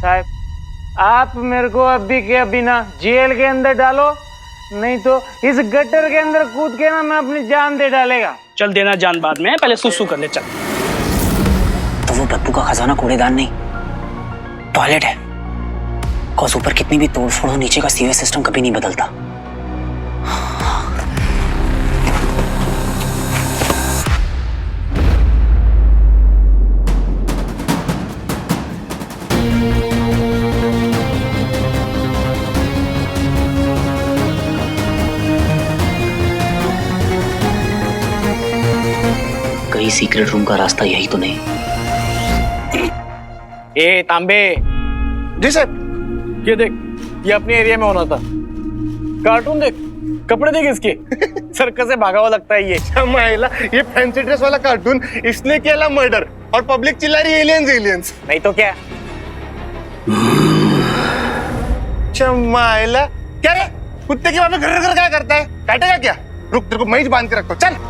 साहब, आप मेरे को अभी के अभी ना जेल के अंदर डालो, नहीं तो इस गटर के अंदर कूद के ना मैं अपनी जान दे डालेगा। चल देना जान बाद में, पहले सुसु कर ले। चल। तो वो बदबू का खजाना कूड़ेदान नहीं, टॉयलेट है। कॉज ऊपर कितनी भी तोड़फोड़ हो, नीचे का सीवेज सिस्टम कभी नहीं बदलता। कहीं सीक्रेट रूम का रास्ता यही तो नहीं? ए तांबे। जी सर। ये देख, ये अपने एरिया में होना था। कार्टून देख, कपड़े देख इसके। सर्कस से भागा हुआ लगता है ये। महिला, ये फैंसी ड्रेस वाला कार्टून इसने किया मर्डर और पब्लिक चिल्ला रही एलियंस एलियंस। नहीं तो क्या। महिला क्या रे, कुत्ते के बाप घर घर क्या करता है, काटेगा क्या? रुक, तेरे को मैं ही बांध के रखता हूं, चल।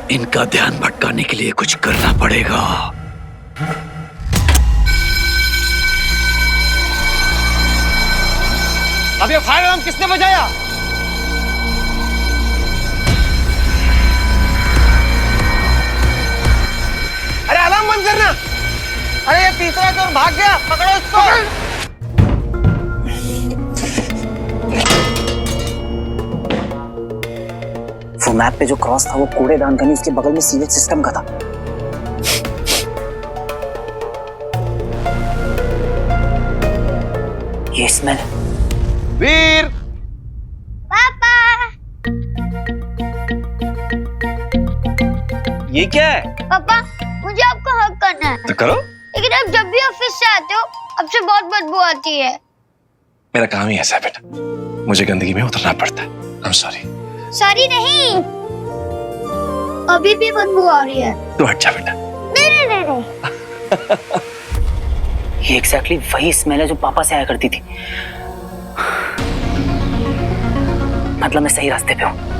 इनका ध्यान भटकाने के लिए कुछ करना पड़ेगा। अब ये फायर अलार्म किसने बजाया? अरे अलार्म बंद करना। अरे ये तीसरा चोर भाग गया, पकड़ो इसको। वो मैप पे जो क्रॉस था वो कूड़ेदान का नहीं, उसके बगल में सीवेज सिस्टम का था। ये स्मेल। वीर, पापा। ये क्या है? पापा, मुझे आपको हग करना है। तो करो। लेकिन आप जब भी ऑफिस से आते हो, आपसे बहुत बदबू आती है। मेरा काम ही ऐसा है बेटा, मुझे गंदगी में उतरना पड़ता है। I'm sorry। सॉरी नहीं, अभी भी बदबू आ रही है। तू हट जा बेटा। नहीं नहीं नहीं। ये एग्जैक्टली वही स्मेल है जो पापा से आया करती थी। मतलब मैं सही रास्ते पे हूँ।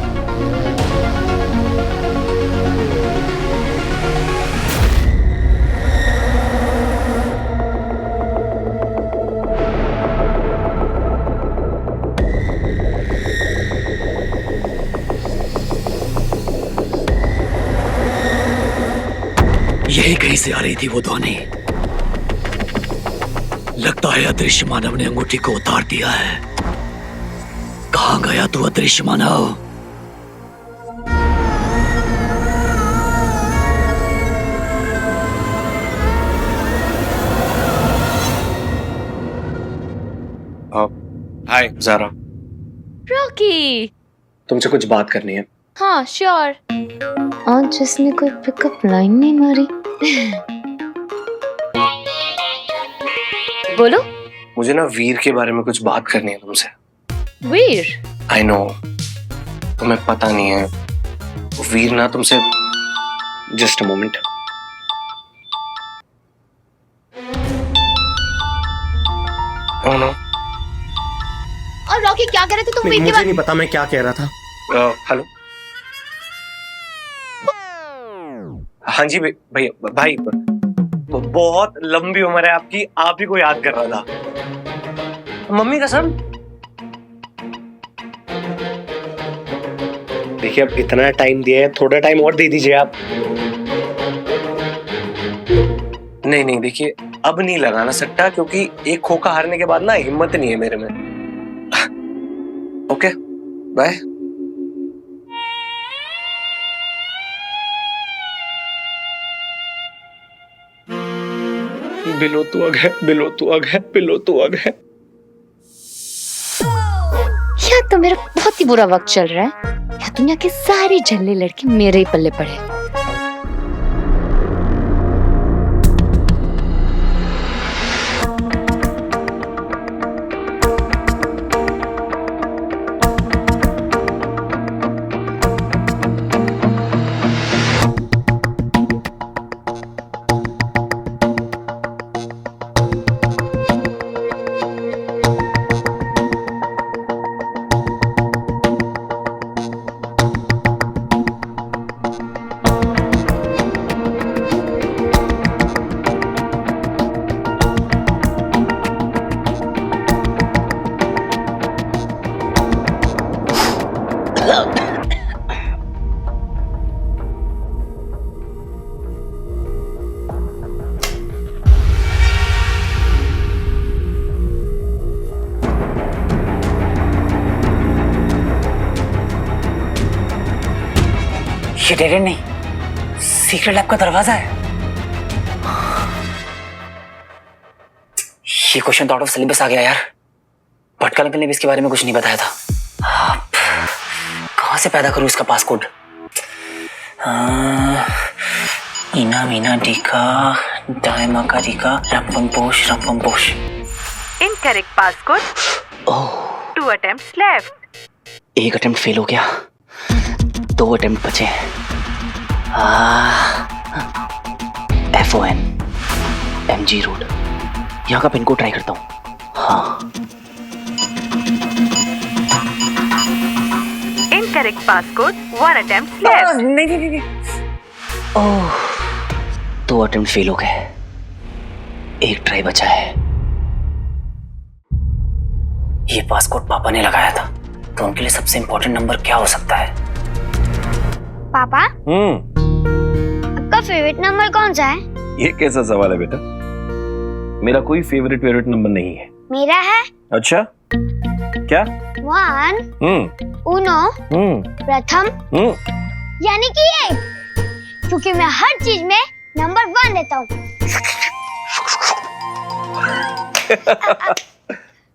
यही कहीं से आ रही थी वो ध्वनि। लगता है अदृश्य मानव ने अंगूठी को उतार दिया है। कहां गया तू अदृश्य मानव? हाय ज़ारा। रॉकी। तुमसे कुछ बात करनी है। हाँ श्योर। आज जिसने कोई पिकअप लाइन नहीं मारी। बोलो। मुझे ना वीर के बारे में कुछ बात करनी है तुमसे। वीर? आई नो, तुम्हें पता नहीं है। वीर ना तुमसे, just a moment. Oh no. और रॉकी क्या कह रहे थे तुम वीर के मुझे बारे नहीं पता मैं क्या कह रहा था। हेलो। हाँ जी भैया, भाई बहुत लंबी उम्र है आपकी, आप ही को याद कर रहा था। मम्मी कसम। देखिए अब इतना टाइम दिया है, थोड़ा टाइम और दे दीजिए आप। नहीं देखिए, अब नहीं लगाना सट्टा, क्योंकि एक खोखा हारने के बाद ना हिम्मत नहीं है मेरे में। Okay bye. बिलो तू अग है, बिलो तू अग है, बिलो तू अग है। या तो मेरा बहुत ही बुरा वक्त चल रहा है, या दुनिया के सारे झल्ले लड़के मेरे ही पल्ले पड़े। ये डेड एंड नहीं, सीक्रेट लैब का दरवाजा है। ये क्वेश्चन तो आउट ऑफ सिलेबस आ गया यार। भटका अंकल ने भी इसके बारे में कुछ नहीं बताया था। अब कहां से पैदा करूं इसका पासकोड? इना मीना डीका डायमा का डीका रंपम पोश। Incorrect passcode. ओह, 2 attempts left. एक अटेम्प्ट फेल हो गया, 2 अटेम्प्ट बचे। FON MG रोड, यहाँ का पिन कोड ट्राई करता हूँ। हाँ, Incorrect passcode. 1 attempt left. नहीं। ओह, 2 अटेम्प्ट फेल हो गए, एक ट्राई बचा है। ये पासकोड पापा ने लगाया था, तो उनके लिए सबसे इंपॉर्टेंट नंबर क्या हो सकता है? पापा आपका फेवरेट नंबर कौन सा है? ये कैसा सवाल है बेटा? मेरा कोई फेवरेट नंबर नहीं है। मेरा है। अच्छा, क्या? 1 उनो प्रथम यानी कि 1, क्योंकि मैं हर चीज में नंबर 1 देता हूँ।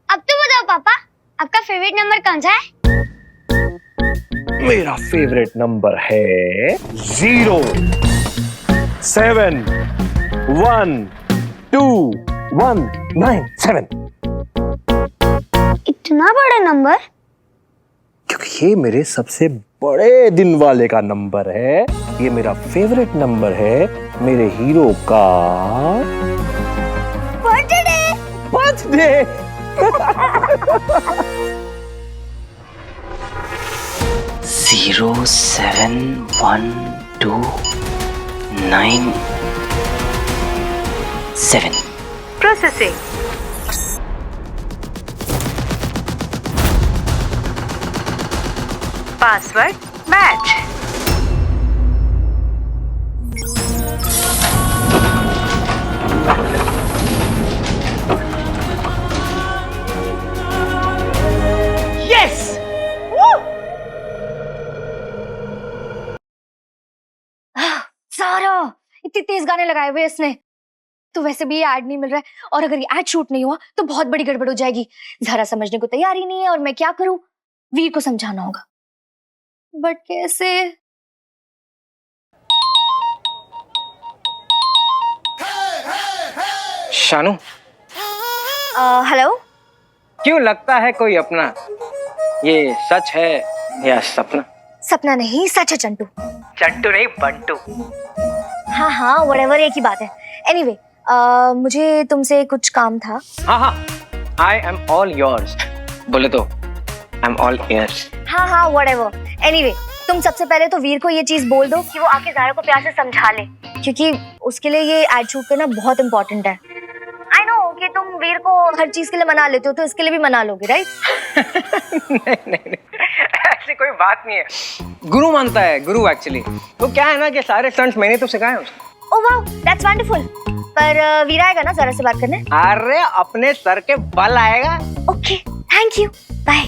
अब तो बताओ पापा, आपका फेवरेट नंबर कौन सा है? मेरा फेवरेट नंबर है 0712197, इतना बड़ा नंबर? क्योंकि ये मेरे सबसे बड़े दिन वाले का नंबर है। ये मेरा फेवरेट नंबर है मेरे हीरो का बर्थडे। 0712997 Processing. Password match. सारा इतनी तेज गाने लगाए हुए इसने, तो वैसे भी ये ऐड नहीं मिल रहा है, और अगर ये ऐड शूट नहीं हुआ तो बहुत बड़ी गड़बड़ हो जाएगी। ज़रा समझने को तैयार ही नहीं है, और मैं क्या करूं? वीर को समझाना होगा, बट कैसे? शानू, हेलो। क्यों लगता है कोई अपना? ये सच है या सपना? सपना नहीं, सच है चंटू। चंटू नहीं, बंटू। हाँ व्हाटएवर, एक ही बात है। एनीवे, मुझे तुमसे कुछ काम था। हाँ, आई एम ऑल योर्स। बोले तो आई एम ऑल ईयर्स। हाँ व्हाटएवर। एनीवे, तुम सबसे पहले तो वीर को ये चीज बोल दो कि वो आके ज़ारा को प्यार से समझा ले, क्योंकि उसके लिए ये एड शूट करना बहुत इंपॉर्टेंट है। आई नो कि तुम वीर को हर चीज के लिए मना लेते हो, तो इसके लिए भी मना लोगे, राइट? नहीं, ऐसी कोई बात नहीं है। गुरु मानता है, गुरु एक्चुअली। तो क्या है ना कि सारे स्टंट्स मैंने तो सिखाए उसको। Oh wow, that's wonderful. पर वीर आएगा ना ज़ारा से बात करने? अरे अपने सर के बल आएगा। Okay, thank you, bye.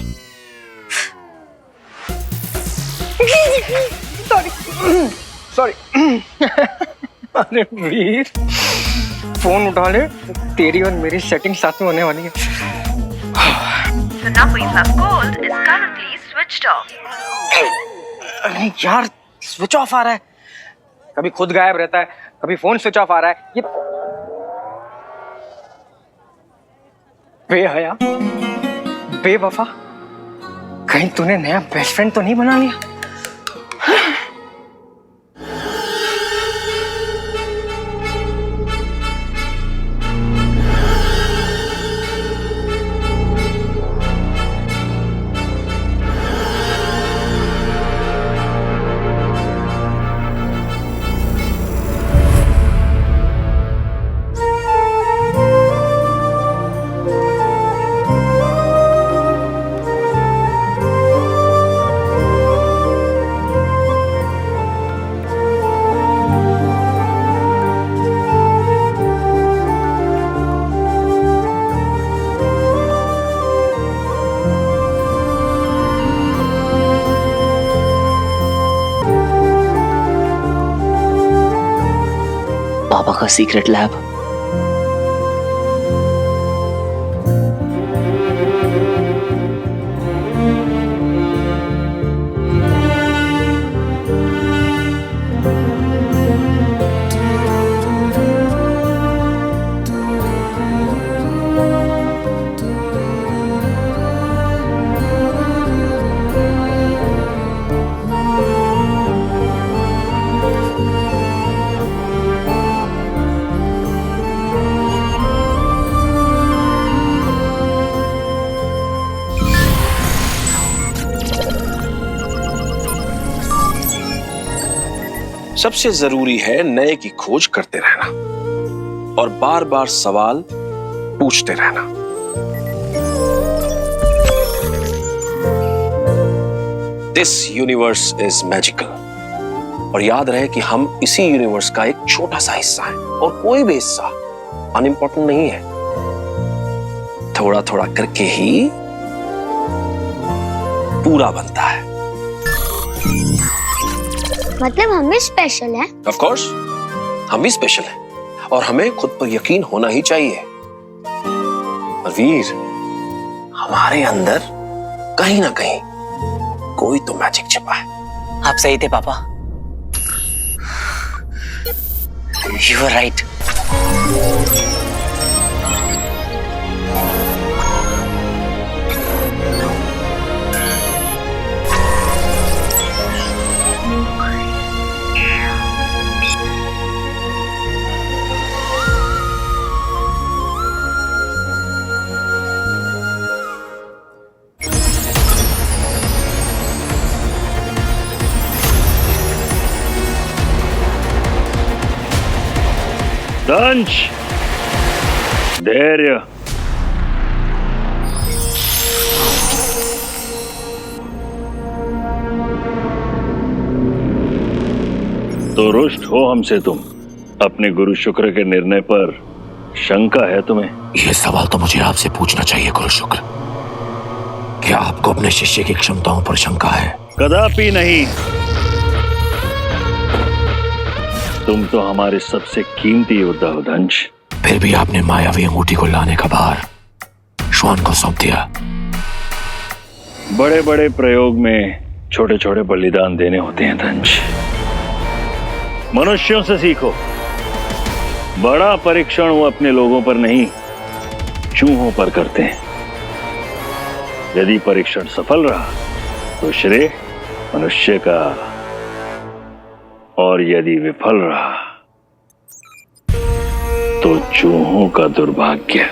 Sorry. अरे वीर, फोन उठा ले, तेरी और मेरी सेटिंग साथ में होने वाली है। The number you have called is currently switched off. अरे यार, स्विच ऑफ आ रहा है, कभी खुद गायब रहता है, कभी फोन स्विच ऑफ आ रहा है। ये बेहया, बेवफा, कहीं तूने नया बेस्ट फ्रेंड तो नहीं बना लिया? पापा का सीक्रेट लैब। सबसे जरूरी है नए की खोज करते रहना और बार बार सवाल पूछते रहना। This universe is magical. और याद रहे कि हम इसी यूनिवर्स का एक छोटा सा हिस्सा है और कोई भी हिस्सा अनइम्पोर्टेंट नहीं है। थोड़ा थोड़ा करके ही पूरा बनता है। मतलब हम भी स्पेशल हैं? ऑफ कोर्स हम भी स्पेशल हैं और हमें खुद पर यकीन होना ही चाहिए। और वीर, हमारे अंदर कहीं ना कहीं कोई तो मैजिक छिपा है। आप सही थे पापा, यू वर राइट। दंश, धैर्य। तो रुष्ट हो हमसे तुम? अपने गुरु शुक्र के निर्णय पर शंका है तुम्हें? यह सवाल तो मुझे आपसे पूछना चाहिए गुरु शुक्र। क्या आपको अपने शिष्य की क्षमताओं पर शंका है? कदापि नहीं। तुम तो हमारे सबसे कीमती योद्धा हो दंश। फिर भी आपने मायावी अंगूठी को लाने का भार श्वान को सौंप दिया। बड़े बड़े प्रयोग में छोटे छोटे बलिदान देने होते हैं दंश। मनुष्यों से सीखो। बड़ा परीक्षण वो अपने लोगों पर नहीं, चूहों पर करते हैं। यदि परीक्षण सफल रहा तो श्रेय मनुष्य का, और यदि विफल रहा तो चूहों का दुर्भाग्य।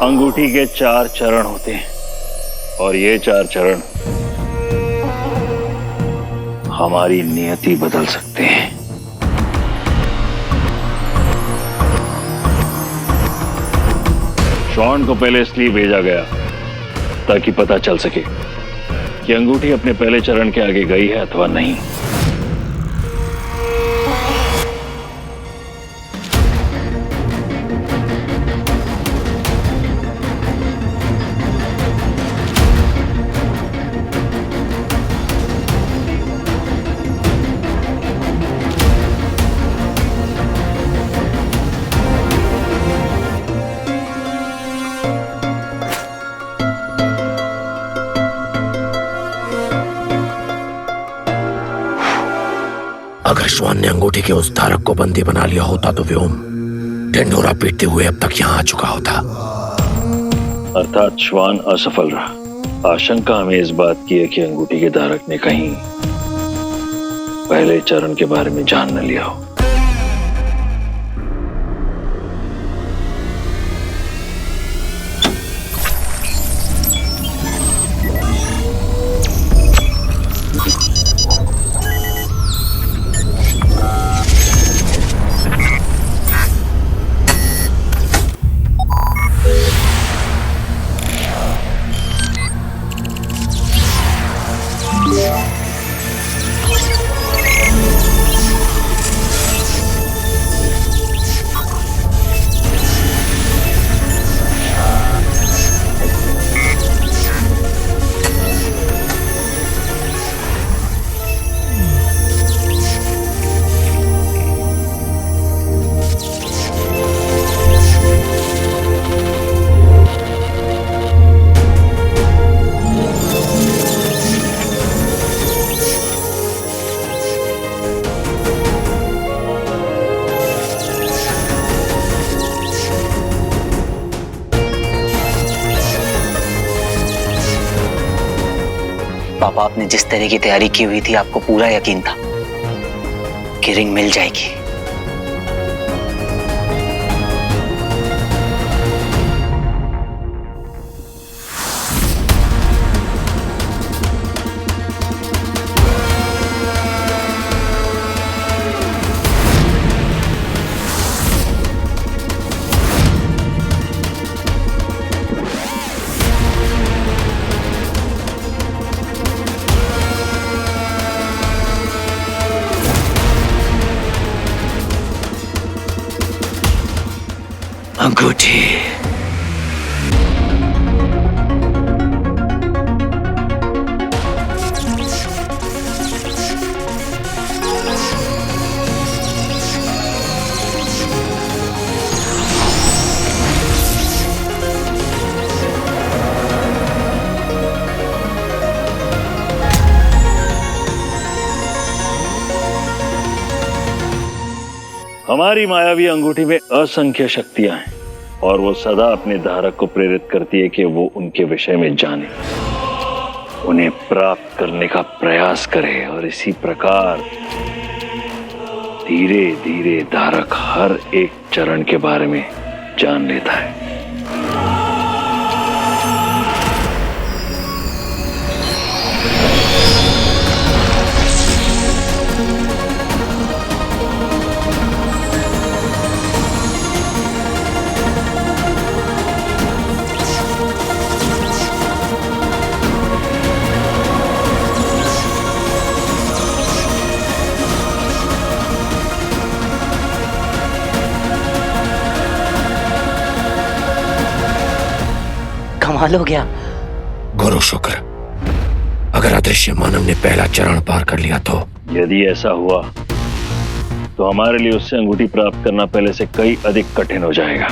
अंगूठी के 4 चरण होते हैं और ये 4 चरण हमारी नियति बदल सकते हैं। शॉन को पहले इसलिए भेजा गया ताकि पता चल सके कि अंगूठी अपने पहले चरण के आगे गई है अथवा नहीं। अगर श्वान ने अंगूठी के उस धारक को बंदी बना लिया होता तो व्योम ढिंढोरा पीटते हुए अब तक यहाँ आ चुका होता। अर्थात श्वान असफल रहा। आशंका हमें इस बात की है कि अंगूठी के धारक ने कहीं पहले चरण के बारे में जान न लिया हो। पापा, आपने जिस तरह की तैयारी की हुई थी आपको पूरा यकीन था कि रिंग मिल जाएगी। अंगूठी। हमारी मायावी अंगूठी में असंख्य शक्तियां हैं और वो सदा अपने धारक को प्रेरित करती है कि वो उनके विषय में जाने, उन्हें प्राप्त करने का प्रयास करे, और इसी प्रकार धीरे धीरे धारक हर एक चरण के बारे में जान लेता है। कमाल हो गया। गुरु शुक्र, अगर अदृश्य मानव ने पहला चरण पार कर लिया तो। यदि ऐसा हुआ तो हमारे लिए उससे अंगूठी प्राप्त करना पहले से कई अधिक कठिन हो जाएगा।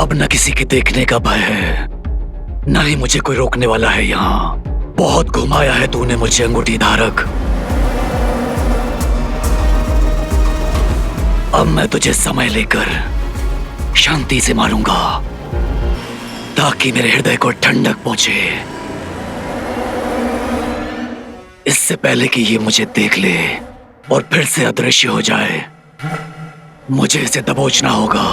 अब न किसी के देखने का भय है, न ही मुझे कोई रोकने वाला है। यहाँ बहुत घुमाया है तूने मुझे अंगूठी धारक। अब मैं तुझे समय लेकर शांति से मारूंगा ताकि मेरे हृदय को ठंडक पहुंचे। इससे पहले कि ये मुझे देख ले और फिर से अदृश्य हो जाए, मुझे इसे दबोचना होगा।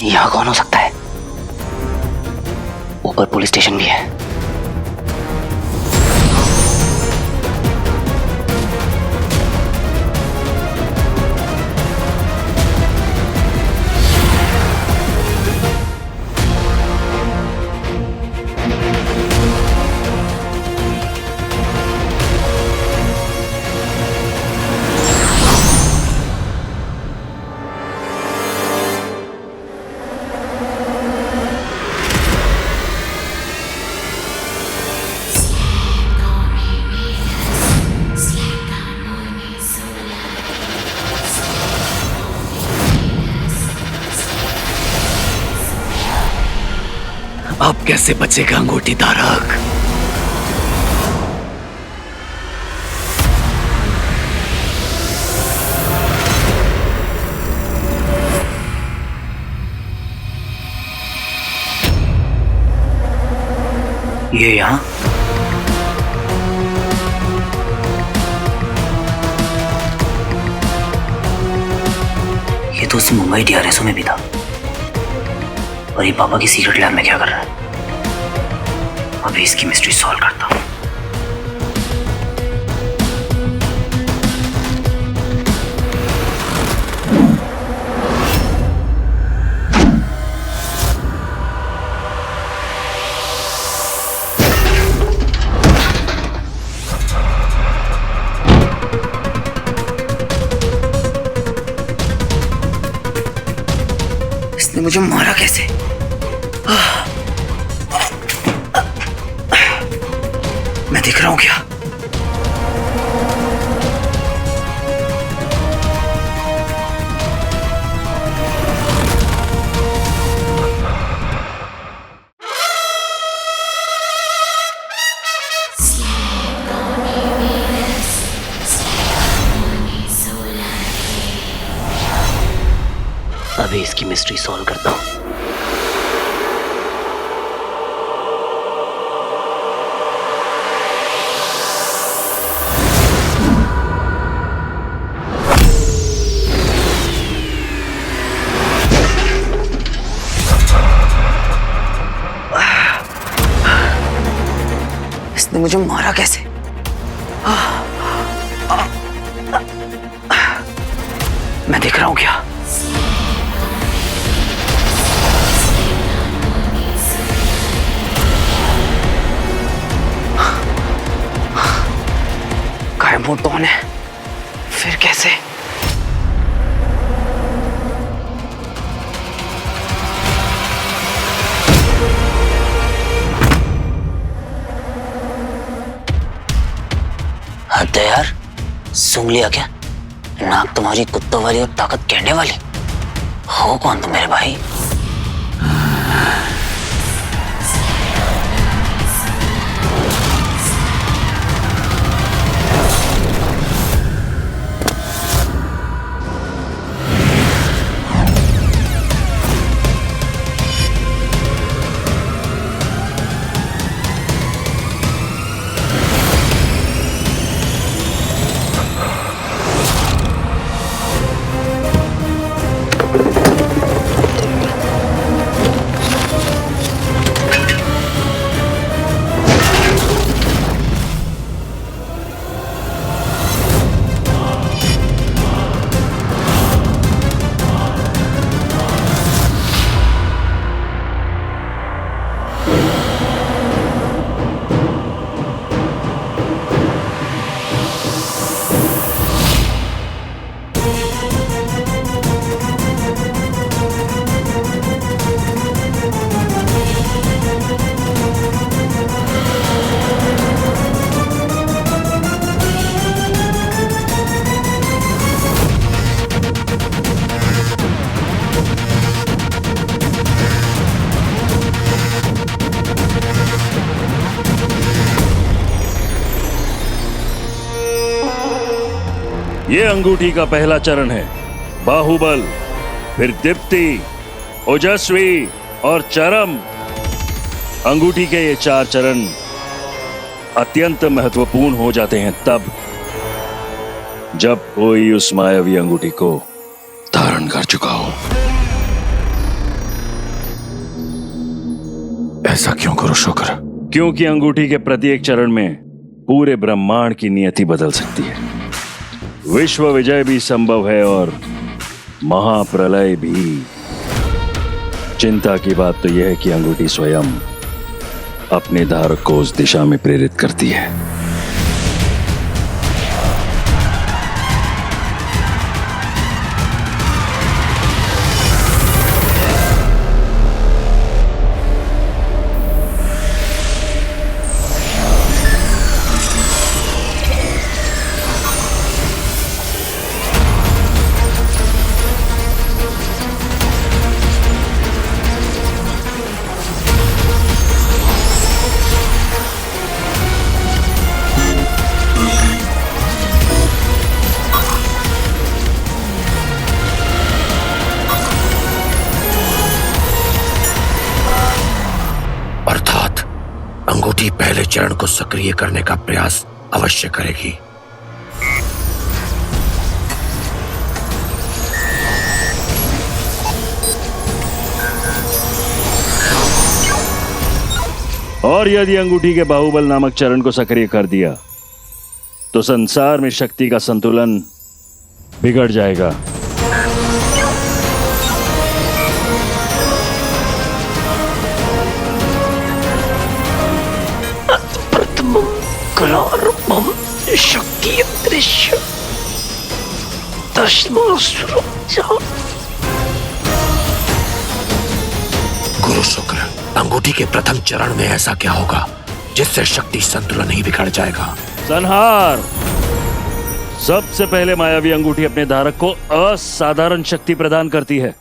यहाँ कौन हो सकता है? ऊपर पुलिस स्टेशन भी है। अब कैसे बचेगा अंगूठी धारक? ये यहाँ ये तो उससे मुंबई DRSO में भी था। और ये पापा की सीक्रेट लैब में क्या कर रहा है? अभी इसकी मिस्ट्री सॉल्व करता हूं। इसने मुझे मारा कैसे? मैं दिख रहा हूं क्या? अभी इसकी मिस्ट्री सॉल्व करता हूं। इसने मुझे मारा कैसे? मैं देख रहा हूं क्या? गायब मोड कौन है? फिर कैसे? हद है यार, सूंघ लिया क्या? नाक तुम्हारी कुत्तों वाली और ताकत कहने वाली। हो कौन तुम मेरे भाई? ये अंगूठी का पहला चरण है, बाहुबल, फिर दीप्ति, ओजस्वी और चरम। अंगूठी के ये 4 चरण अत्यंत महत्वपूर्ण हो जाते हैं तब जब कोई उस मायावी अंगूठी को धारण कर चुका हो। ऐसा क्यों करो शुक्र? क्योंकि अंगूठी के प्रत्येक चरण में पूरे ब्रह्मांड की नियति बदल सकती है। विश्व विजय भी संभव है और महाप्रलय भी। चिंता की बात तो यह है कि अंगूठी स्वयं अपने धारक को उस दिशा में प्रेरित करती है। अंगूठी पहले चरण को सक्रिय करने का प्रयास अवश्य करेगी। और यदि अंगूठी के बाहुबल नामक चरण को सक्रिय कर दिया तो संसार में शक्ति का संतुलन बिगड़ जाएगा। कलारंभम शक्ति दृश्य गुरु शुक्र, अंगूठी के प्रथम चरण में ऐसा क्या होगा जिससे शक्ति संतुलन ही बिगड़ जाएगा? संहार। सबसे पहले मायावी अंगूठी अपने धारक को असाधारण शक्ति प्रदान करती है।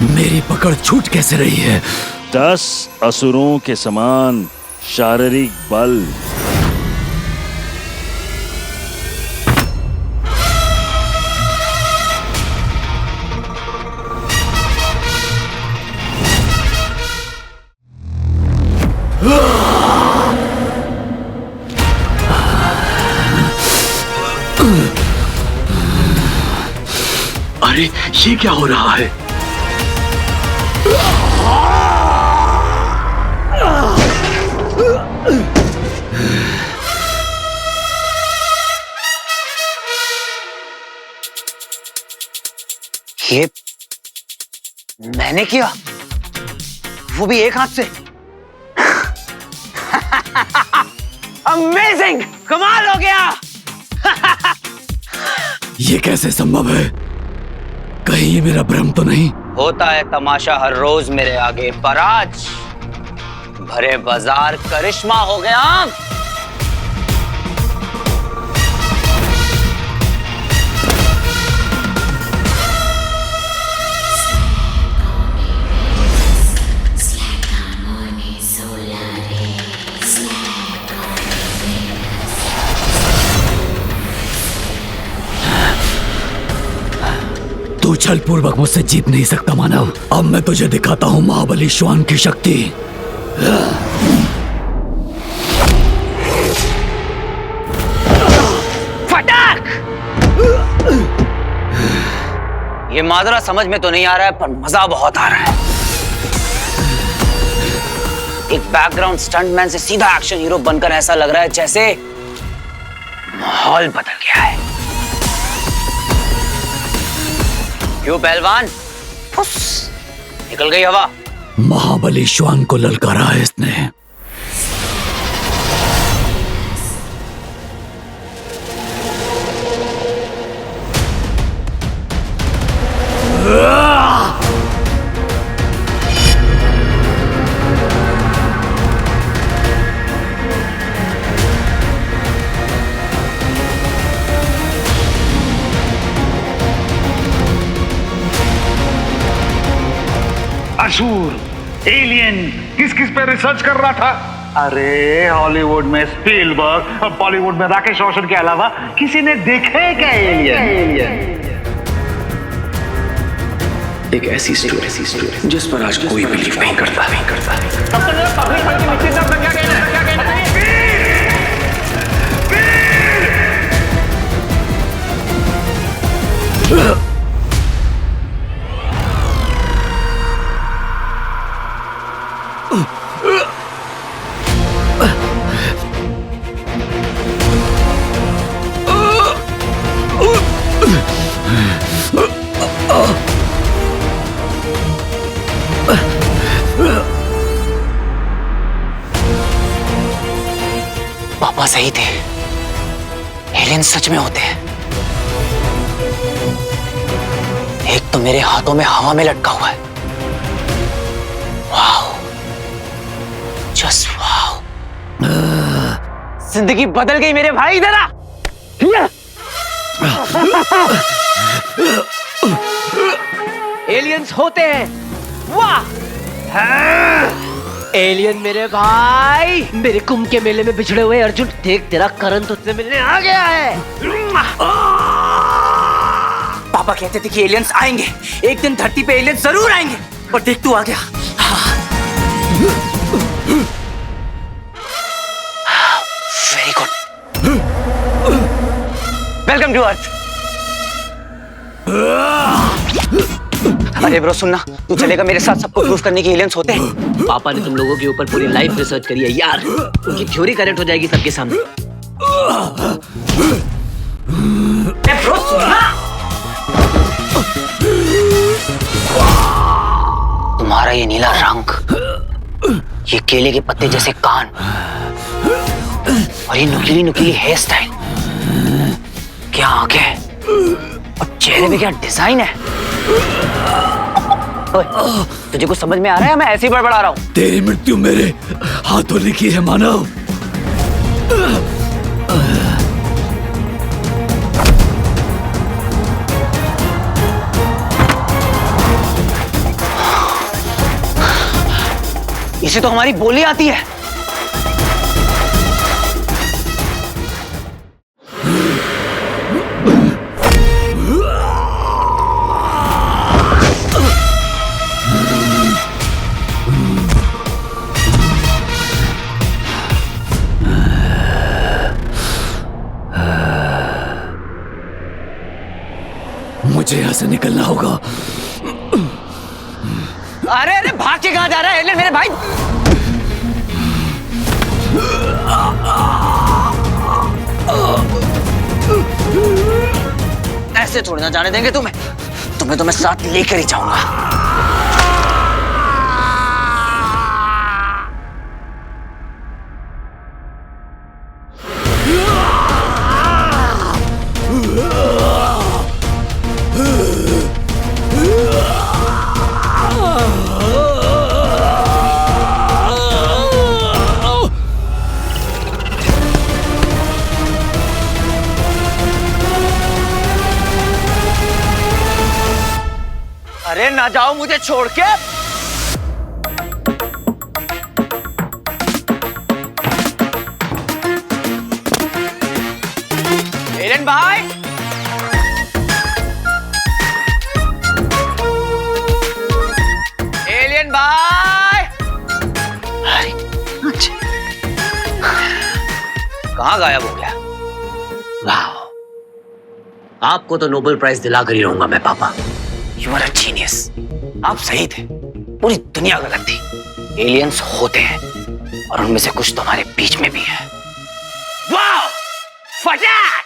मेरी पकड़ छूट कैसे रही है? 10 असुरों के समान शारीरिक बल। अरे ये क्या हो रहा है? ये मैंने किया, वो भी एक हाथ से। अमेजिंग, कमाल हो गया। ये कैसे संभव है? कहीं ये मेरा भ्रम तो नहीं? होता है तमाशा हर रोज मेरे आगे, पर आज भरे बाजार करिश्मा हो गया। तू छल पूर्वक मुझसे जीत नहीं सकता मानव। अब मैं तुझे दिखाता हूं महाबली श्वान की शक्ति। फटाक! ये माजरा समझ में तो नहीं आ रहा है, पर मजा बहुत आ रहा है। एक बैकग्राउंड स्टंटमैन से सीधा एक्शन हीरो बनकर ऐसा लग रहा है जैसे माहौल बदल गया है। क्यों पहलवान? फुस, निकल गई हवा। महाबली श्वान को ललकारा है इसने। असुर, एलियन, किस किस पे रिसर्च कर रहा था? अरे हॉलीवुड में स्पीलबर्ग और बॉलीवुड में राकेश रोशन के अलावा किसी ने देखा है क्या एलियन? एक ऐसी स्टोरी जिस पर आज कोई बिलीव नहीं करता। पापा सही थे, एलियन सच में होते हैं। एक तो मेरे हाथों में हवा में लटका हुआ है। Wow, just wow. जिंदगी बदल गई मेरे भाई। इधर आ। एलियंस होते हैं। वाह, एलियन मेरे भाई। मेरे कुंभ के मेले में बिछड़े हुए अर्जुन, देख तेरा करण तुझसे मिलने आ गया है। पापा कहते थे कि एलियंस आएंगे, एक दिन धरती पे एलियंस जरूर आएंगे, और देख तू आ गया। Very good. Welcome to earth. अरे ब्रो सुनना, तू चलेगा मेरे साथ? सबको प्रूफ करने के एलियंस होते हैं। पापा ने तुम लोगों के ऊपर पूरी लाइफ रिसर्च करी है यार, उनकी थ्योरी करेक्ट हो जाएगी सबके सामने। ब्रो सुनना, तुम्हारा ये नीला रंग, ये केले के पत्ते जैसे कान, और ये नुकीली नुकीली हेयर स्टाइल, क्या आंखें और चेहरे में क्या डिजाइन है। तुझे कुछ समझ में आ रहा है? मैं ऐसे ही बड़बड़ा रहा हूँ। तेरी मृत्यु मेरे हाथों लिखी है मानव। इसे तो हमारी बोली आती है। मुझे यहां से निकलना होगा। अरे अरे भाग के कहां जा रहा है एलियन मेरे भाई? ऐसे थोड़ी ना जाने देंगे तुम्हें। तुम्हें तो मैं साथ लेकर ही जाऊंगा। अरे ना जाओ मुझे छोड़ के। एलियन भाई, एलियन भाई, कहाँ गायब हो गया? वाह, आपको तो नोबेल प्राइज दिलाकर ही रहूंगा मैं पापा। You are a genius. आप सही थे, पूरी दुनिया गलत थी। एलियंस होते हैं और उनमें से कुछ तुम्हारे बीच में भी है। वाह! फटाक!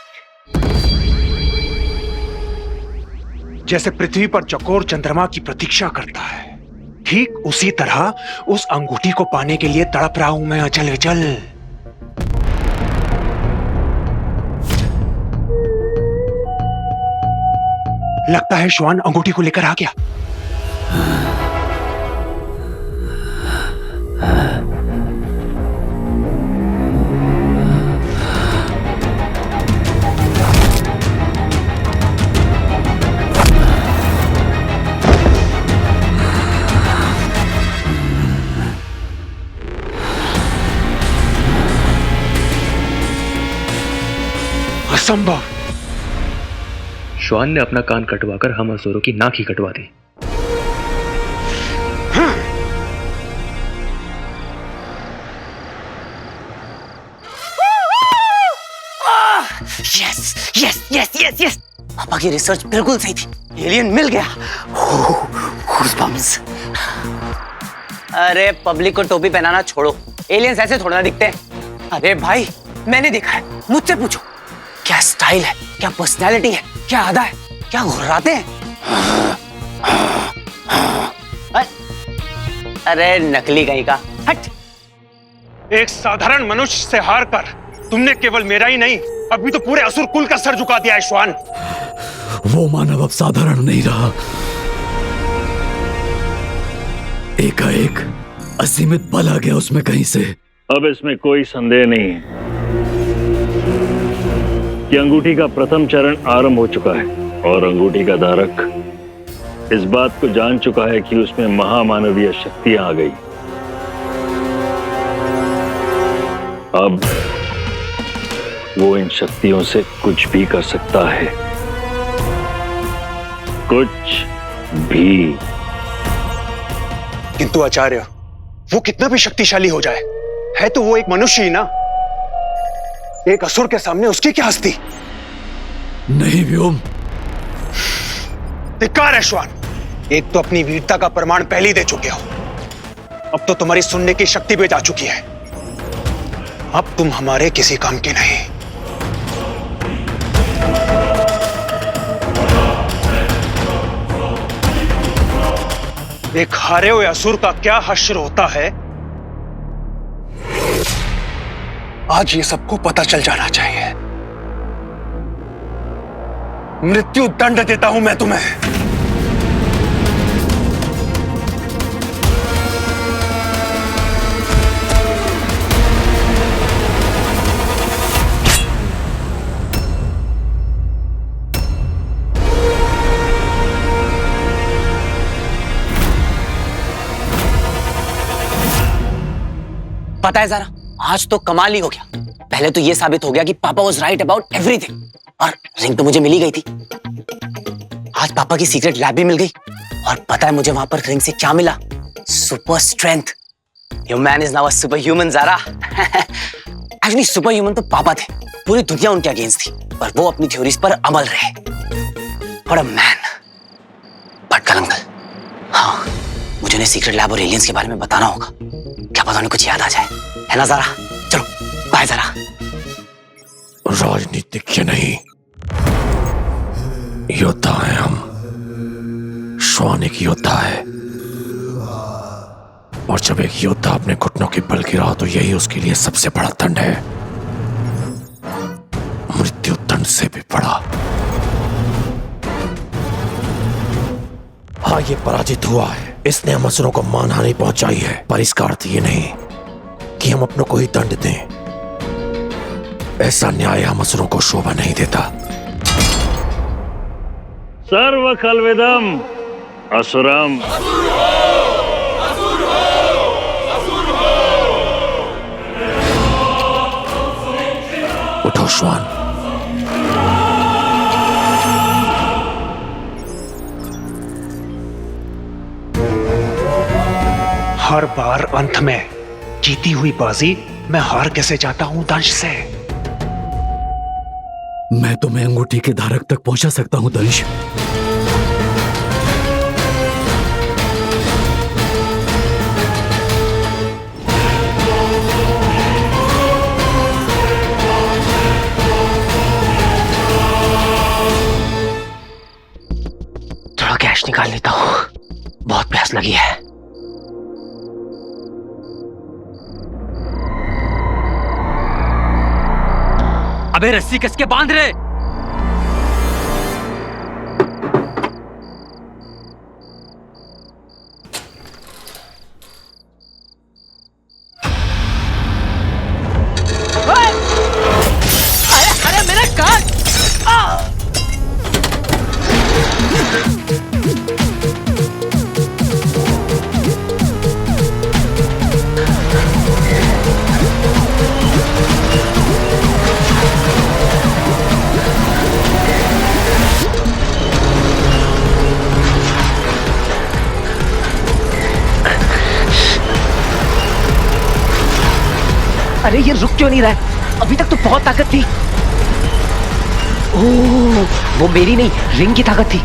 जैसे पृथ्वी पर चकोर चंद्रमा की प्रतीक्षा करता है, ठीक उसी तरह उस अंगूठी को पाने के लिए तड़प रहा हूं मैं अचल विचल। लगता है श्वान अंगूठी को लेकर आ गया। असंभव। श्वान ने अपना कान कटवाकर हम असुरों की नाक ही कटवा दी। Yes yes yes yes yes, पापा की रिसर्च बिल्कुल सही थी। एलियन मिल गया। गूज़बम्प्स। अरे पब्लिक को टोपी पहनाना छोड़ो, एलियंस ऐसे थोड़ा ना दिखते हैं। अरे भाई मैंने देखा है, मुझसे पूछो। क्या स्टाइल है, क्या पर्सनैलिटी है, क्या अदा है, क्या घुर्राते हैं। अरे नकली कहीं का, हट। एक साधारण मनुष्य से हार कर तुमने केवल मेरा ही नहीं, अभी तो पूरे असुर कुल का सर झुका दिया है श्वान। वो मानव अब साधारण नहीं रहा। एकाएक असीमित बल आ गया उसमें कहीं से। अब इसमें कोई संदेह नहीं है कि अंगूठी का प्रथम चरण आरंभ हो चुका है और अंगूठी का धारक इस बात को जान चुका है कि उसमें महामानवीय शक्तियां आ गई। अब वो इन शक्तियों से कुछ भी कर सकता है, कुछ भी। किंतु आचार्य, वो कितना भी शक्तिशाली हो जाए, है तो वो एक मनुष्य ही ना। एक असुर के सामने उसकी क्या हस्ती। नहीं व्योम, धिक्कार है श्वान। एक तो अपनी वीरता का प्रमाण पहले ही दे चुके हो, अब तो तुम्हारी सुनने की शक्ति भी जा चुकी है। अब तुम हमारे किसी काम के नहीं। एक हारे हुए असुर का क्या हश्र होता है, आज ये सबको पता चल जाना चाहिए। मृत्यु दंड देता हूं मैं तुम्हें। पता है जरा, आज तो कमाल ही हो गया। पहले तो ये साबित हो गया कि पापा वाज राइट अबाउट एवरीथिंग, और रिंग तो मुझे मिल ही गई थी। आज पापा की सीक्रेट लैब भी मिल गई, और पता है मुझे वहां पर रिंग से क्या मिला? Super strength. Your man is now a super human Zara. Actually super human तो पापा थे, पूरी दुनिया उनके अगेंस्ट थी, पर वो अपनी थ्योरीज पर अमल रहे। But a man. बट कल अंकल, हाँ, मुझे उन्हें सीक्रेट लैब और एलियंस के बारे में बताना होगा। क्या पता उन्हें कुछ याद आ जाए, है ना ज़ारा? चलो बाय ज़ारा। राजनीतिज्ञ नहीं, योद्धा हैं हम। श्वान एक योद्धा है, और जब एक योद्धा अपने घुटनों के बल गिरा तो यही उसके लिए सबसे बड़ा दंड है, मृत्यु दंड से भी बड़ा। हाँ, ये पराजित हुआ है, इसने हम असुरों को मानहानि पहुंचाई है, पर इसका अर्थ ये नहीं कि हम अपनों को ही दंड दें। ऐसा न्याय हम असुरों को शोभा नहीं देता। सर्व खलविदम असुरम। उठो श्वान। हर बार अंत में जीती हुई बाजी मैं हार कैसे जाता हूं दंश से? मैं तुम्हें अंगूठी के धारक तक पहुंचा सकता हूं दंश। थोड़ा कैश निकाल लेता हूं, बहुत प्यास लगी है। अबे रस्सी कस के बांध रहे। अरे मेरा कान। अरे ये रुक क्यों नहीं रहा है? अभी तक तो बहुत ताकत थी। ओह, वो मेरी नहीं, रिंग की ताकत थी।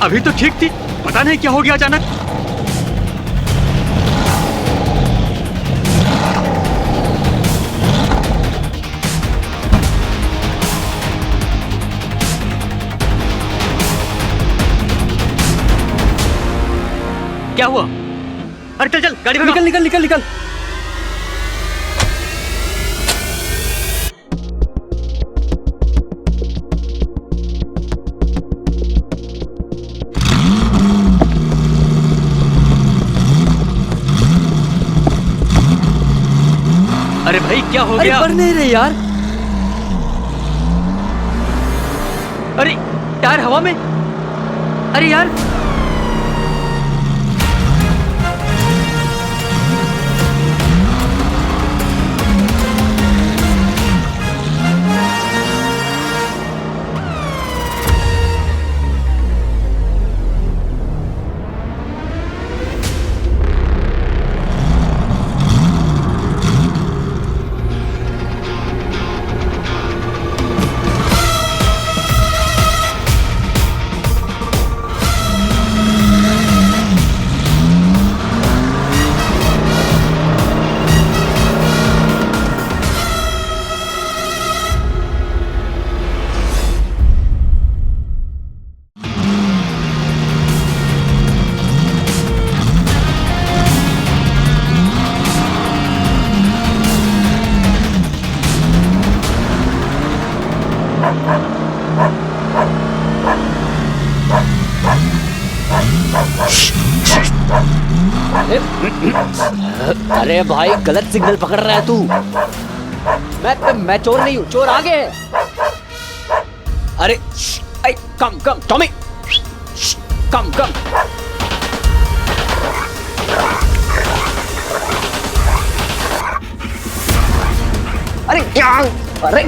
अभी तो ठीक थी, पता नहीं क्या हो गया अचानक। क्या हुआ? अरे चल चल, गाड़ी में निकल निकल निकल निकल। अरे भाई क्या हो गया? बढ़ नहीं रहे यार। अरे टायर हवा में। अरे यार, अरे भाई गलत सिग्नल पकड़ रहा है तू। मैं चोर नहीं हूँ, चोर आगे है। अरे कम कम टॉमी, कम कम। अरे क्या, अरे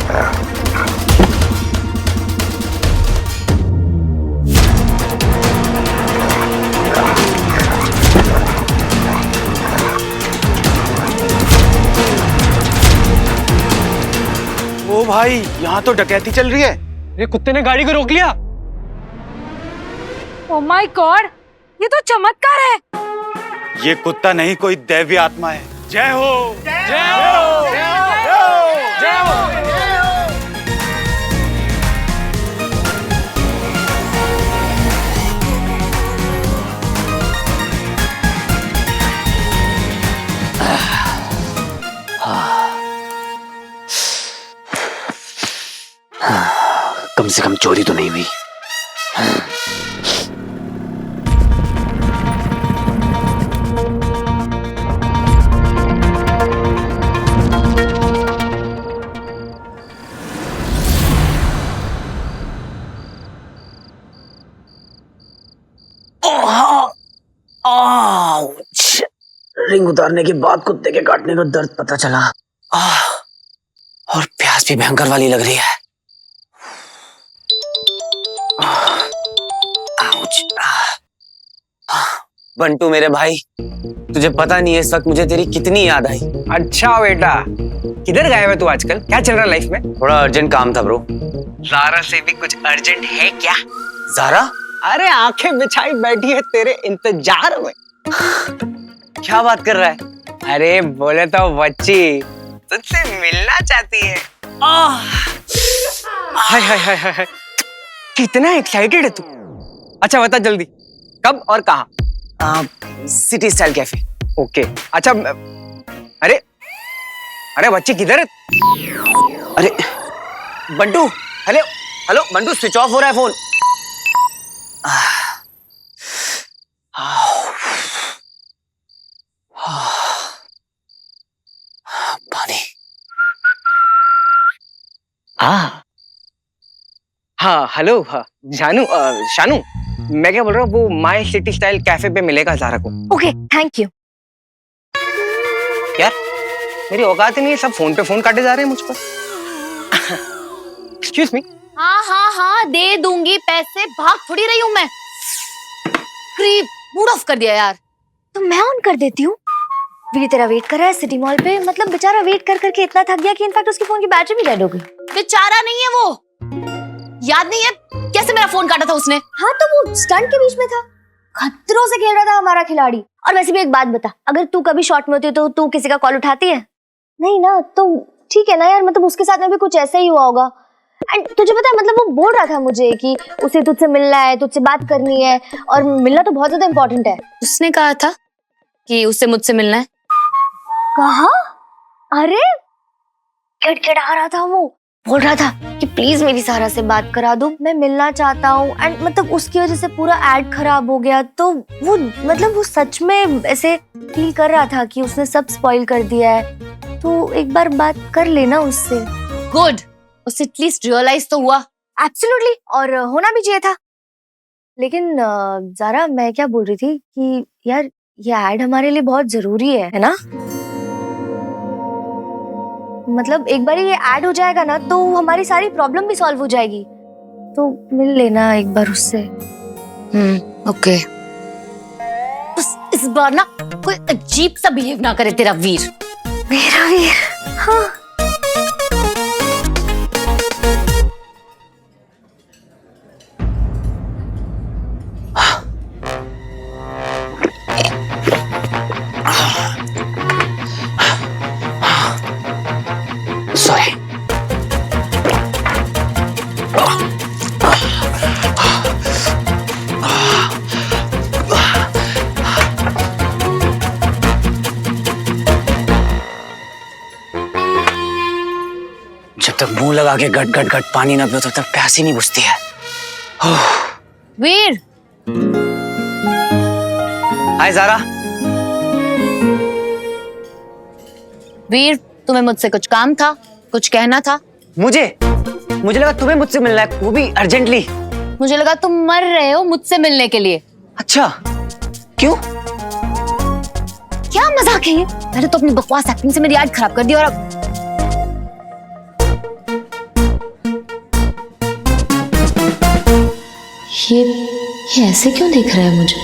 ओ भाई, यहाँ तो डकैती चल रही है। ये कुत्ते ने गाड़ी को रोक लिया। ओह माय गॉड, ये तो चमत्कार है। ये कुत्ता नहीं, कोई दैवी आत्मा है। जय हो, जय हो, जय हो, जय हो। कम से कम चोरी तो नहीं हुई। रिंग उतारने के बाद कुत्ते के काटने का दर्द पता चला। और प्यास भी भयंकर वाली लग रही है। बंटू मेरे भाई, तुझे पता नहीं है इस वक्त मुझे तेरी कितनी याद आई। अच्छा बेटा, किधर गया है तू आजकल? क्या चल रहा है लाइफ में? थोड़ा अर्जेंट काम था ब्रो। ज़ारा से भी कुछ अर्जेंट है क्या? ज़ारा? अरे आंखें बिछाई बैठी है तेरे इंतजार में। क्या बात कर रहा है? अरे बोले तो बच्ची तुझसे मिलना चाहती है। हाय हाय हाय हाय, कितना एक्साइटेड है तू। अच्छा बता जल्दी, कब और कहाँ? City style cafe. ओके अच्छा। अरे अरे बच्ची किधर है? अरे Bantu, hello hello Bantu, switch off हो रहा है फोन। पानी। हाँ हेलो, हाँ जानू, शानू, मैं क्या बोल रहा हूँ, वो माय सिटी स्टाइल कैफे पे मिलेगा ज़ारा को। Okay thank you. यार मेरी औकात ही नहीं है, सब फोन पे फोन काटे जा रहे हैं मुझ पर। Excuse me. हाँ हाँ हाँ, दे दूंगी पैसे, भाग थोड़ी रही हूँ मैं। क्रीप, मूड ऑफ कर दिया यार। तो मैं ऑन कर देती हूँ। वीर तेरा वेट कर रहा है सिटी मॉल पे, मतलब बेचारा वेट कर करके इतना थक गया कि इनफैक्ट उसके फोन की बैटरी भी डेड हो गई। बेचारा नहीं है वो, याद नहीं है कैसे मेरा फोन काटा था उसने? हाँ तो वो स्टंट के बीच में था, खतरों से खेल रहा था हमारा खिलाड़ी। और वैसे भी एक बात बता, अगर तू कभी शॉट में होती तो तू किसी का कॉल उठाती है? नहीं ना, तो ठीक है ना यार, मतलब उसके साथ में भी कुछ ऐसा ही हुआ होगा। एंड तुझे पता है, मतलब वो बोल रहा था मुझे कि उसे तुझसे मिलना है, तुझसे बात करनी है, और मिलना तो बहुत ज्यादा इम्पोर्टेंट है। उसने कहा था कि उससे मुझसे मिलना है। कहा? अरे किड़किड़ा रहा था वो, बोल रहा था कि प्लीज मेरी सारा से बात करा दो, मैं मिलना चाहता हूँ। एंड मतलब उसकी वजह से पूरा एड खराब हो गया। तो वो मतलब वो सच में ऐसे फील कर रहा था कि उसने सब स्पॉइल कर दिया है। तो एक बार बात कर लेना उससे। गुड, उससे एटलीस्ट रियलाइज तो हुआ। एब्सोल्युटली, और होना भी चाहिए था। लेकिन ज़ारा, मैं क्या बोल रही थी कि यार ये एड हमारे लिए बहुत जरूरी है ना? मतलब एक बार ये ऐड हो जाएगा ना तो हमारी सारी प्रॉब्लम भी सॉल्व हो जाएगी। तो मिल लेना एक बार उससे। ओके। इस बार ना कोई अजीब सा बिहेव ना करे तेरा वीर। मेरा वीर? हाँ। सॉरी। जब तक मुंह लगा के गट गट गट पानी ना पियो तब तक प्यास ही नहीं बुझती है। वीर। हाय ज़ारा। वीर, तुम्हें मुझसे कुछ काम था, कुछ कहना था? मुझे लगा तुम्हें मुझसे मिलना है, वो भी अर्जेंटली। मुझे लगा तुम मर रहे हो मुझसे मिलने के लिए। अच्छा, क्यों? क्या मजाक है ये? मैंने तो अपनी बकवास एक्टिंग से मेरी आज खराब कर दी और अब ये ऐसे क्यों देख रहा है मुझे?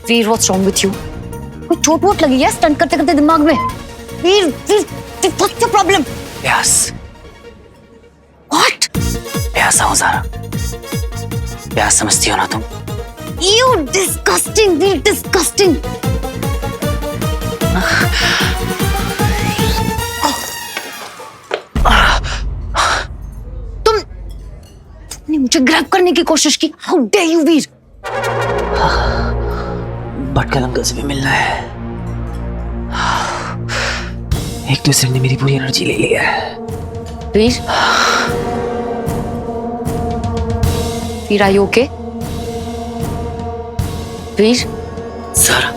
वीर, व्हाट्स रॉन्ग विथ यू? कोई चोट वोट लगी है स्टंट करते करते दिमाग में? Veer, what's your problem? प्यास। व्हाट? प्यासा हूँ ज़ारा। प्यास समझती हो ना तुम? You disgusting, Veer, disgusting. तुमने मुझे ग्रैब करने की कोशिश की। How dare you Veer? Bhatkal uncle से भी मिलना है। एक दूसरे ने मेरी पूरी एनर्जी ले लिया है। Veer, Veer, are you okay? Veer, Zara.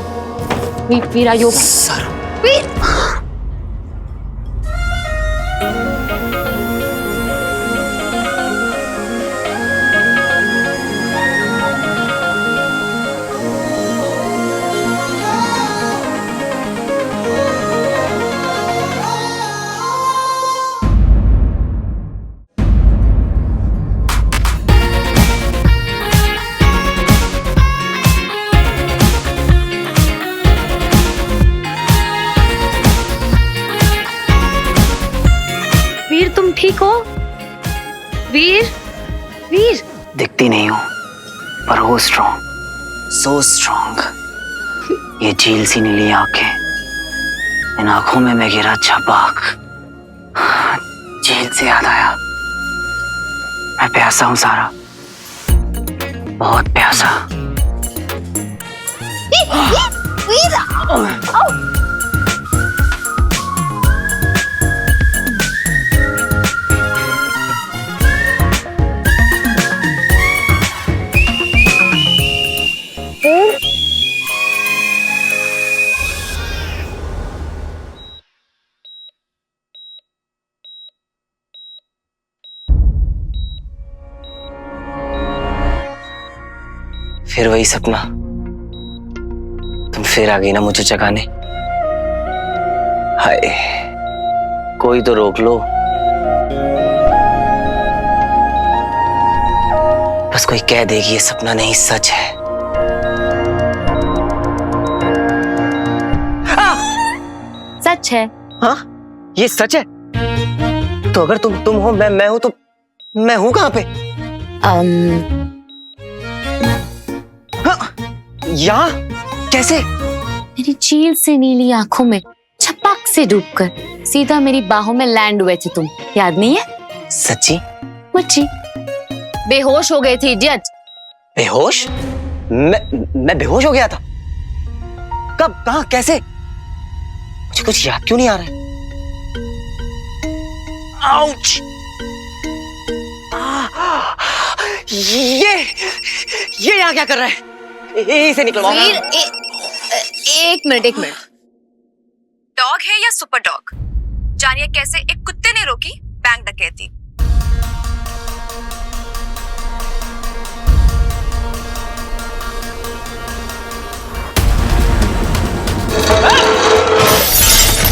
Veer, are you okay? Zara. Veer, Veer, तुम ठीक हो? वीर, वीर। दिखती नहीं हूँ, पर हो स्ट्रॉन्ग, सो स्ट्रॉन्ग। ये झील सी नीली आंखें, इन आंखों में मैं गिरा छपाक। झील से याद आया, मैं प्यासा हूँ ज़ारा, बहुत प्यासा। वीर, फिर वही सपना, तुम फिर आ गई ना मुझे जगाने। हाय, कोई तो रोक लो, बस कोई कह दे कि ये सपना नहीं सच है। सच है। हाँ, ये सच है। तो अगर तुम हो, मैं हूं, तो मैं हूं कहां पे? यहाँ कैसे? मेरी झील से नीली आंखों में छपाक से डूबकर सीधा मेरी बाहों में लैंड हुए थे तुम, याद नहीं है? सच्ची? मुच्ची। बेहोश हो गए थे इडियट। बेहोश? मैं बेहोश हो गया था? कब, कहां, कैसे? मुझे कुछ याद क्यों नहीं आ रहा है? आउच! ये यहाँ क्या कर रहा है? इसे निकलवाओ। वीर, एक मिनट। डॉग है या सुपर डॉग? जानिए कैसे एक कुत्ते ने रोकी बैंक डकैती।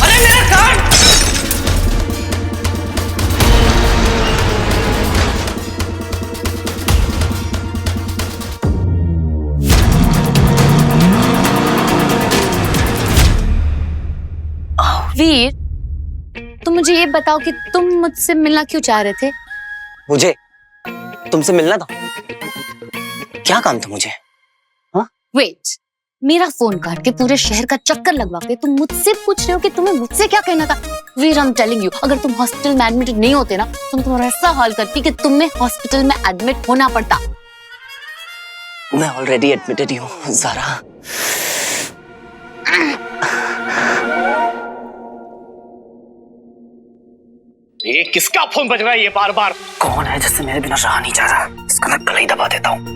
अरे मेरा कान! वीर, तुम मुझे ये बताओ कि तुम मुझसे मिलना क्यों चाह रहे थे? मुझे तुमसे मिलना था? क्या काम था मुझे? हाँ? वेट, मेरा फोन काट के पूरे शहर का चक्कर लगवा के तुम मुझसे पूछ रहे हो कि तुम्हें मुझसे क्या कहना था? वीर, आई एम टेलिंग यू, अगर तुम हॉस्पिटल में एडमिट नहीं होते ना, तुम तुम्हारा ऐसा हाल करती कि तुम्हें हॉस्पिटल में एडमिट होना पड़ता। मैं ऑलरेडी एडमिटेड ही हूँ ज़ारा। ये किसका फोन बज रहा है ये बार बार? कौन है जिससे मेरे बिना रहा नहीं जा रहा? इसका मैं गला ही दबा देता हूँ।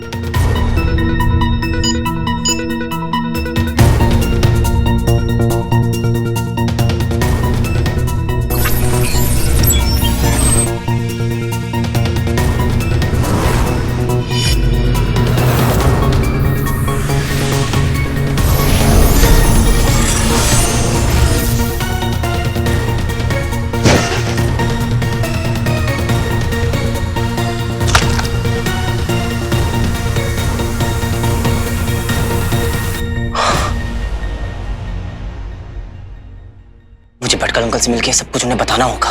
भटकल अंकल से मिलके सब कुछ उन्हें बताना होगा,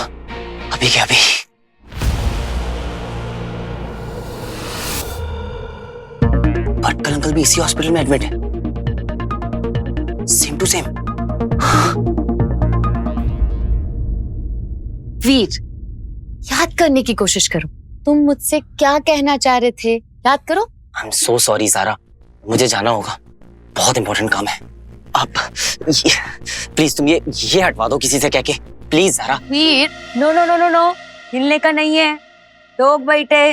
अभी के अभी। भटकल अंकल भी इसी हॉस्पिटल में एडमिट है, सेम टू सेम। वीर, याद करने की कोशिश करो, तुम मुझसे क्या कहना चाह रहे थे, याद करो। आई एम सो सॉरी सारा, मुझे जाना होगा, बहुत इंपॉर्टेंट काम है। आप प्लीज तुम ये हटवा दो किसी से कह के, please Sara. Veer, no no no no no, हिलने का नहीं है, लोग बैठे,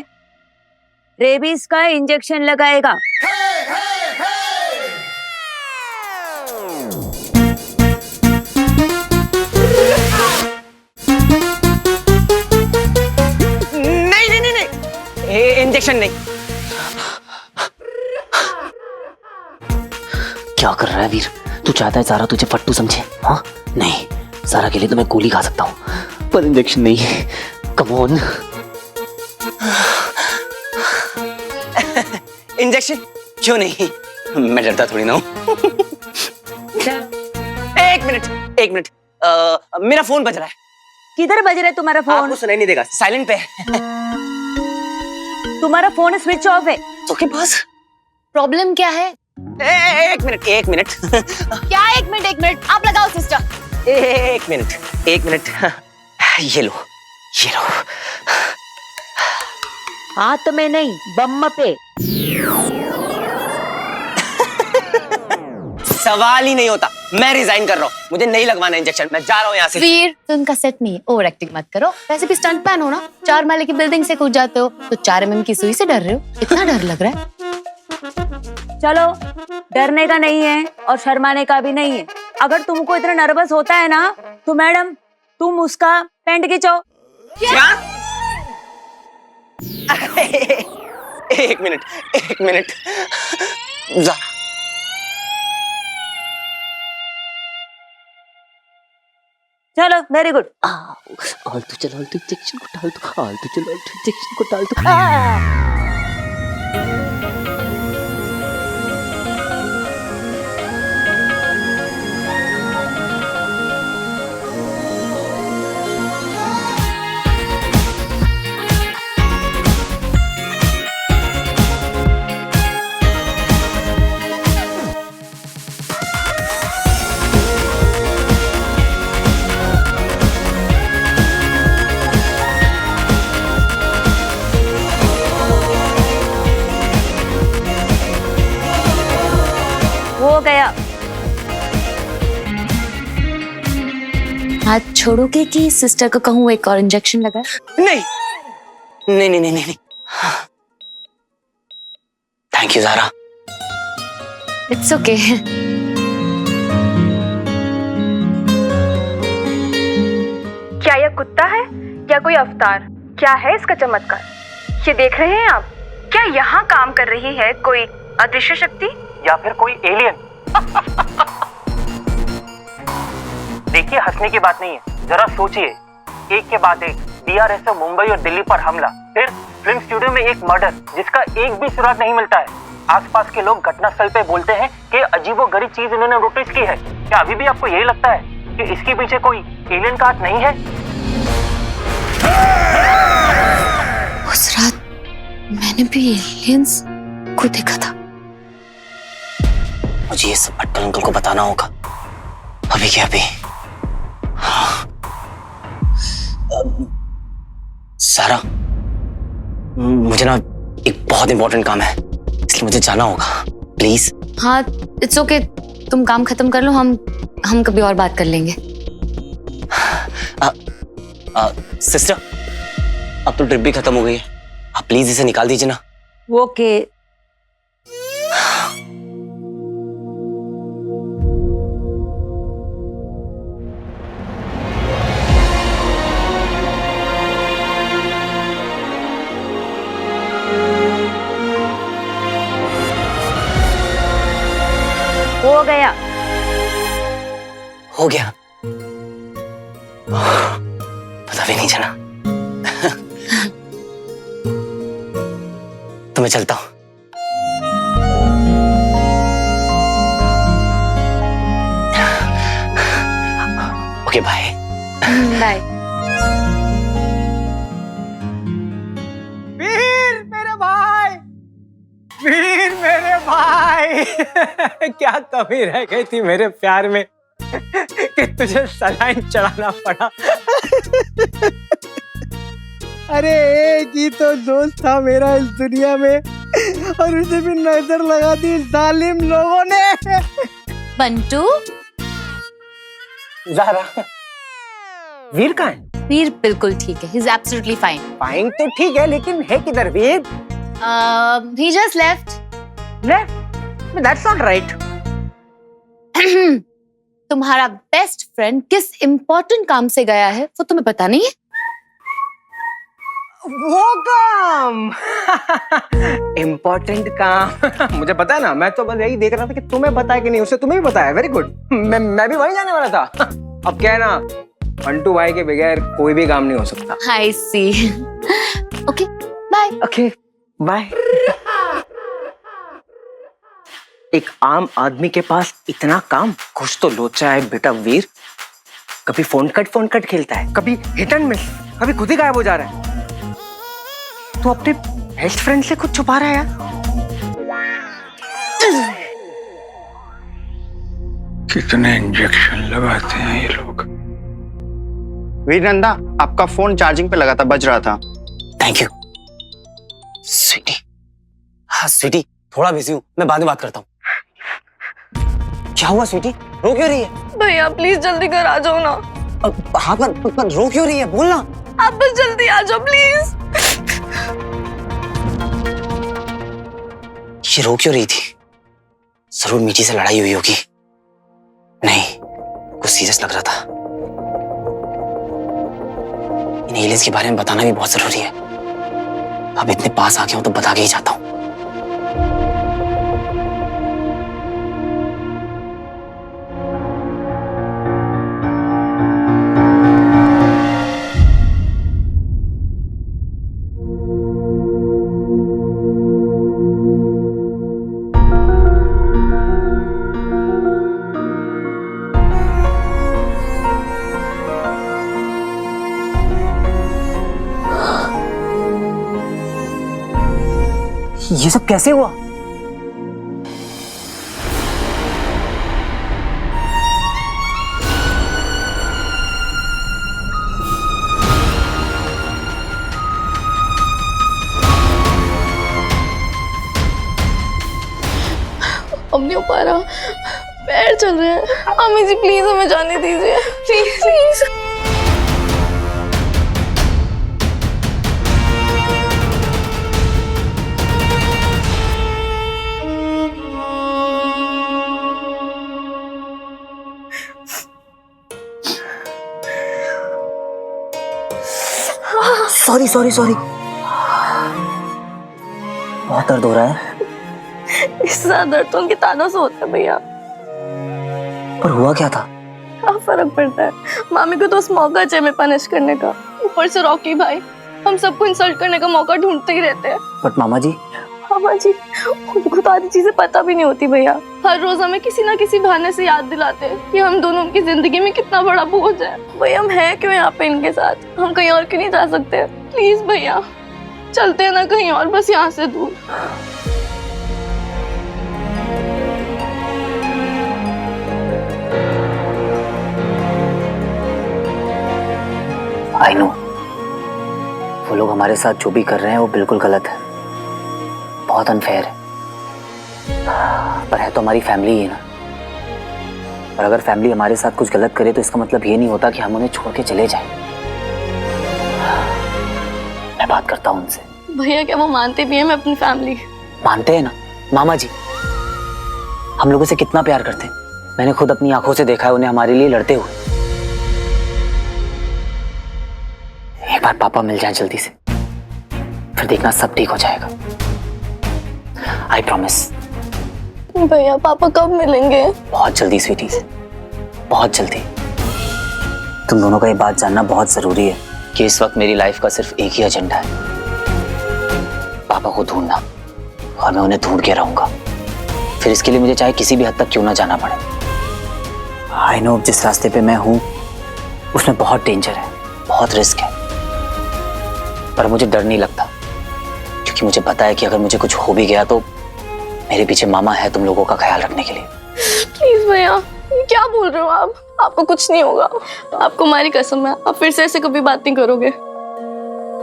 रेबीज का इंजेक्शन लगाएगा। इंजेक्शन नहीं। क्या कर रहा है वीर? तू चाहता है सारा तुझे फट्टू समझे? हाँ नहीं, सारा के लिए तो मैं गोली खा सकता हूँ, पर इंजेक्शन नहीं। Come on. इंजेक्शन क्यों नहीं? मैं डरता थोड़ी ना हूँ। एक मिनट, मेरा फोन बज रहा है। किधर बज रहा है तुम्हारा फोन? आपको सुनाई नहीं देगा, साइलेंट पे है। तुम्हारा फोन स्विच ऑफ है। तो के पास प्रॉब्लम क्या है? एक मिनट क्या एक मिनट, आप लगाओ सिस्टर। एक मिनट। ये लो। हाथ में नहीं, बम पे। सवाल ही नहीं होता, मैं रिजाइन कर रहा हूँ, मुझे नहीं लगवाना इंजेक्शन, मैं जा रहा हूँ यहाँ से। वीर, तुम का सेट नहीं है, ओवर एक्टिंग मत करो। वैसे भी स्टंट मैन हो ना, 4 माले की बिल्डिंग से कूद जाते हो, तो 4 mm की सुई से डर रहे हो? इतना डर लग रहा है? चलो, डरने का नहीं है और शर्माने का भी नहीं है। अगर तुमको इतना नर्वस होता है ना, तो मैडम तुम उसका पैंट खींचो। क्या? एक मिनट। चलो, वेरी गुड। आलतू चल, आलतू इंजेक्शन को डाल दो, आलतू चल, आलतू इंजेक्शन को डाल दो। हो गया। हाथ छोड़ोगे कि सिस्टर को कहूँ एक और इंजेक्शन लगा? नहीं। Thank you Zara. It's okay. क्या यह कुत्ता है या कोई अवतार? क्या है इसका चमत्कार? ये देख रहे हैं आप? क्या यहाँ काम कर रही है कोई अदृश्य शक्ति या फिर कोई एलियन? देखिए, हंसने की बात नहीं है, जरा सोचिए, एक के बाद एक DRSO मुंबई और दिल्ली पर हमला, फिर फिल्म स्टूडियो में एक मर्डर जिसका एक भी सुराग नहीं मिलता है। आसपास के लोग घटनास्थल पे बोलते हैं कि अजीबोगरीब चीज इन्होंने नोटिस की है। क्या अभी भी आपको यही लगता है कि इसके पीछे कोई एलियन का हाथ नहीं है? उस रात मैंने भी एलियंस को देखा था। मुझे ये सब भटकल अंकल को बताना होगा, अभी के अभी। सारा, मुझे ना एक बहुत इंपॉर्टेंट काम है, इसलिए मुझे जाना होगा, प्लीज। हाँ, इट्स ओके, तुम काम खत्म कर लो, हम कभी और बात कर लेंगे। सिस्टर, अब तो ट्रिप भी खत्म हो गई है, आप प्लीज इसे निकाल दीजिए ना। ओके। हो गया। हो गया? पता भी नहीं चला। तो मैं चलता हूं। Okay bye. बाय। वीर मेरे भाई, वीर मेरे भाई, क्या कमी रह गई थी मेरे प्यार में कि तुझे सलाइन चढ़ाना पड़ा। अरे एक ही तो दोस्त था मेरा इस दुनिया में और उसे भी नजर लगा दी जालिम लोगों ने। बंटू, ज़ारा, वीर कहाँ है? वीर बिल्कुल ठीक है, he's absolutely fine. फाइन तो ठीक है, लेकिन है किधर वीर? He just left. Left? That's not right. तुम्हारा बेस्ट फ्रेंड किस इम्पोर्टेंट काम से गया है वो तुम्हें पता नहीं है? वो काम इम्पोर्टेंट काम मुझे पता है ना। मैं तो बस यही देख रहा था कि तुम्हें पता है कि नहीं। उसे तुम्हें भी पता है। Very good. मैं भी वहीं जाने वाला था। अब क्या है ना, बंटू भाई के बगैर कोई भी काम नहीं हो सकता। I see. Okay, bye. Okay, bye. एक आम आदमी के पास इतना काम, कुछ तो लोचा है बेटा वीर। कभी फोन कट खेलता है, कभी हिट एंड मिस, कभी खुद ही गायब हो जा रहा है। तो अपने बेस्ट फ्रेंड से कुछ छुपा रहा है यार। कितने इंजेक्शन लगाते हैं ये लोग। वीरनंदा, आपका फोन चार्जिंग पे लगा था, बज रहा था। Thank you sweetie. हाँ स्वीटी, थोड़ा बिजी हूँ, मैं बाद में बात करता हूँ। क्या हुआ स्वीटी, रो क्यों रही है? भैया प्लीज जल्दी घर आ जाओ ना। हाँ पर रो क्यों रही है, बोलना। आप बस जल्दी आ जाओ प्लीज। ये रो क्यों रही थी? जरूर मीठी से लड़ाई हुई होगी। नहीं, कुछ सीरियस लग रहा था। इन एलियंस के बारे में बताना भी बहुत जरूरी है। अब इतने पास आ गया हूं तो बता के ही जाता हूं। ये सब कैसे हुआ? अब नहीं हो पा रहा, पैर चल रहे हैं। अम्मी जी प्लीज हमें जाने दीजिए, प्लीज प्लीज। सॉरी बहुत दर्द हो रहा है। इससे ज्यादा दर्द तो उनके तानों से होता है भैया। पर हुआ क्या था? क्या फर्क पड़ता है, मामी को तो उस मौका चाहिए हमें पनिश करने का। ऊपर से रॉकी भाई हम सबको इंसल्ट करने का मौका ढूंढते ही रहते हैं। बट मामा जी उनको तो आधी चीजें पता भी नहीं होती भैया। हर रोज हमें किसी ना किसी बहाने से याद दिलाते हैं कि हम दोनों की जिंदगी में कितना बड़ा बोझ है। भैया हम हैं क्यों यहाँ पे इनके साथ? हम कहीं और क्यों नहीं जा सकते? प्लीज भैया चलते हैं ना कहीं और, बस यहाँ से दूर। आई नो वो लोग हमारे साथ जो भी कर रहे हैं वो बिल्कुल गलत है, बहुत अनफेयर है। पर है तो हमारी फैमिली ही ना। और अगर फैमिली हमारे साथ कुछ गलत करे तो इसका मतलब ये नहीं होता कि हम उन्हें छोड़ के चले जाएं। मैं बात करता हूँ उनसे। भैया क्या वो मानते भी हैं मैं अपनी फैमिली? मानते हैं ना मामा जी, हम लोगों से कितना प्यार करते हैं। मैंने खुद अपनी आंखों से देखा है उन्हें हमारे लिए लड़ते हुए। एक बार पापा मिल जाए जल्दी से, फिर देखना सब ठीक हो जाएगा। I promise. भैया पापा कब मिलेंगे? बहुत जल्दी स्वीटी, बहुत जल्दी। तुम दोनों का ये बात जानना बहुत जरूरी है कि इस वक्त मेरी लाइफ का सिर्फ एक ही एजेंडा है, पापा को ढूंढना, और मैं उन्हें ढूंढ के रहूंगा। फिर इसके लिए मुझे चाहे किसी भी हद तक क्यों ना जाना पड़े। आई नो जिस रास्ते पे मैं हूं उसमें बहुत डेंजर है, बहुत रिस्क है, पर मुझे डर नहीं लगता क्योंकि मुझे पता है कि अगर मुझे कुछ हो भी गया तो मेरे पीछे मामा है तुम लोगों का ख्याल रखने के लिए। प्लीज भैया, ये क्या बोल रहे हो आप? आपको कुछ नहीं होगा, आपको हमारी कसम है, आप फिर से ऐसे कभी बात नहीं करोगे।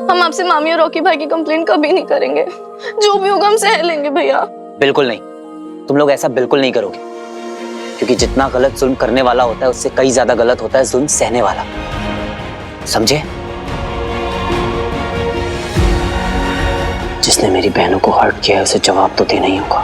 हम आपसे मामी और रॉकी भाई की कंप्लेंट कभी नहीं करेंगे, जो भी होगा हम सह लेंगे भैया। बिल्कुल नहीं, तुम लोग ऐसा बिल्कुल नहीं करोगे, क्योंकि जितना गलत जुल्म करने वाला होता है उससे कई ज्यादा गलत होता है जुल्म सहने वाला, समझे? जिसने मेरी बहनों को हर्ट किया है उसे जवाब तो देना ही होगा।